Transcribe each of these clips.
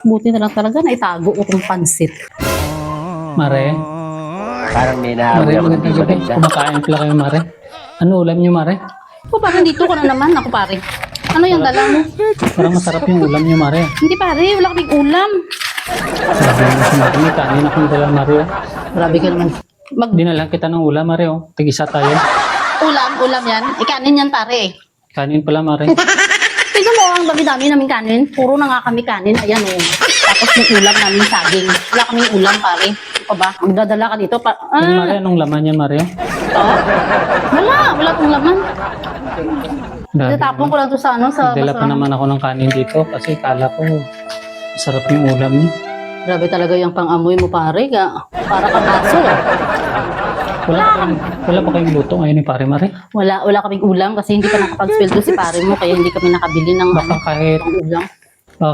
Buti na lang talaga na itago ko tong pansit. Mare, Parang may Mare, naamoy ako hindi magandang gabi. maganda. Kumakain pala kayo, Mare. Ano ulam niyo, Mare? O parang dito ko na naman ako pare. Ano yung dala mo? Parang masarap yung ulam niyo, Mare. Hindi pare, wala kaming ulam. Sabi mo si Mare, may kanin akong dala, Mare. Oh. Grabe ka naman. Dinalang kita ng ulam, Mare. Oh. Tig-isa tayo. Ulam yan. Ikanin yan pare. Kanin pala, Mare. Tignan mo ang dami-dami namin kanin. Puro na nga kami kanin. Ayan o. Tapos yung ulam namin saging. Wala kaming ulam pare. Ito ba? Magdadala ka dito pa. Ano, Mare? Anong laman yan, Mare? Ito? Wala pong laman. Grabe Natapon ko naman. lang to sa ano sa Nagdala pa basurahan. naman ako ng kanin dito kasi kala ko masarap yung ulam niyo. Grabe talaga yung pang-amoy mo pare. Para kang aso. Wala pa kayong luto ngayon ni Pare Mare. Wala kaming ulam kasi hindi pa nakapag-sweldo si pare mo kaya hindi kami nakabili ng Baka kahit, ulam.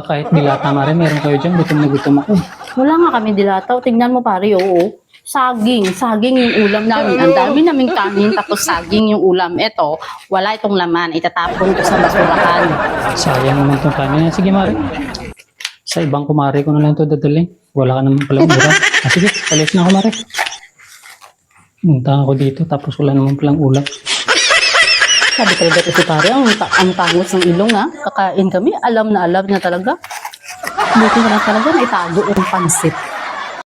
kahit dilata, Mare, meron kayo dyan. Gutom na gutom ako. Wala nga kami dilataw. Tingnan mo pare, oo. Saging yung ulam namin. Ang dami naming kanin tapos saging yung ulam. Ito, wala itong laman. Itatapon ko sa basurahan. Sayang naman itong kanin. Sige, Mare. Sa ibang kumare ko na lang ito dadalhin. Wala ka naman pala mura. Sige, palis na ako, Mare. Punta ako dito tapos wala naman palang ulam. Sabi talaga ito si pare, ang tangos ng ilong ha. Kakain kami, alam na talaga. Buti na lang talaga na itago yung pansit.